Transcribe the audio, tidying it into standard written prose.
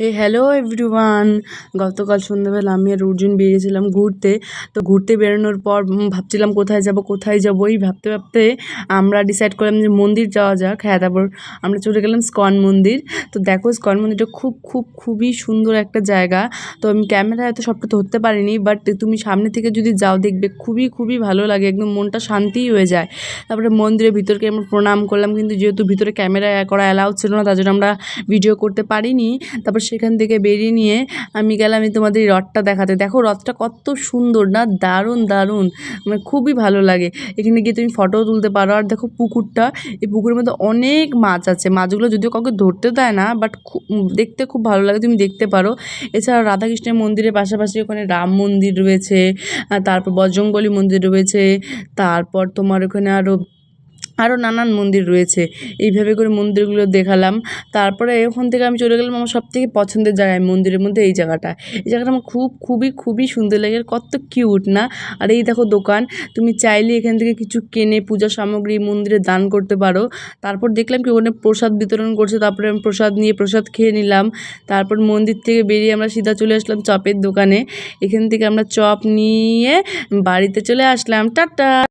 Hello everyone. গতকাল সন্ধ্যাবেলা আমি আর অর্জুন বেরিয়েছিলাম ঘুরতে। তো ঘুরতে বেরোনোর পর ভাবছিলাম কোথায় যাব এই ভাবতে ভাবতে আমরা ডিসাইড করলাম যে মন্দির যাওয়া যাক। হ্যাঁ, তারপর আমরা চলে গেলাম স্কন মন্দির। তো দেখো, স্কন মন্দিরটা খুবই সুন্দর একটা জায়গা। তো আমি ক্যামেরায় এত সবটা ধরতে পারিনি, বাট তুমি সামনে থেকে যদি যাও দেখবে খুবই ভালো লাগে, একদম মনটা শান্তিই হয়ে যায়। তারপরে মন্দিরের ভিতরকে আমরা প্রণাম করলাম, কিন্তু যেহেতু ভিতরে ক্যামেরা করা অ্যালাউ ছিল না, তার জন্য আমরা ভিডিও করতে পারিনি। তারপর সেখান থেকে বেরিয়ে নিয়ে আমি গেলাম তোমাদের এই হ্রদটা দেখাতে। দেখো হ্রদটা কত সুন্দর না, দারুণ, মানে খুবই ভালো লাগে। এখানে গিয়ে তুমি ফটোও তুলতে পারো। আর দেখো পুকুরটা, এই পুকুরের মধ্যে অনেক মাছ আছে। মাছগুলো যদিও কাউকে ধরতে দেয় না, বাট দেখতে খুব ভালো লাগে, তুমি দেখতে পারো। এছাড়াও রাধাকৃষ্ণের মন্দিরের পাশাপাশি ওখানে রাম মন্দির রয়েছে, তারপর বজরংবলী মন্দির রয়েছে, তারপর তোমার ওখানে আরও নানান মন্দির রয়েছে। এইভাবে করে মন্দিরগুলো দেখালাম। তারপরে ওখান থেকে আমি চলে গেলাম আমার সবথেকে পছন্দের জায়গায়, মন্দিরের মধ্যে এই জায়গাটা আমার খুবই সুন্দর লাগে। কত কিউট না। আর এই দেখো দোকান, তুমি চাইলে এখান থেকে কিছু কিনে পূজা সামগ্রী মন্দিরে দান করতে পারো। তারপর দেখলাম কি ওখানে প্রসাদ বিতরণ করছে, তারপরে আমি প্রসাদ খেয়ে নিলাম। তারপর মন্দির থেকে বেরিয়ে আমরা সিধা চলে আসলাম চপের দোকানে। এখান থেকে আমরা চপ নিয়ে বাড়িতে চলে আসলাম। টাটা।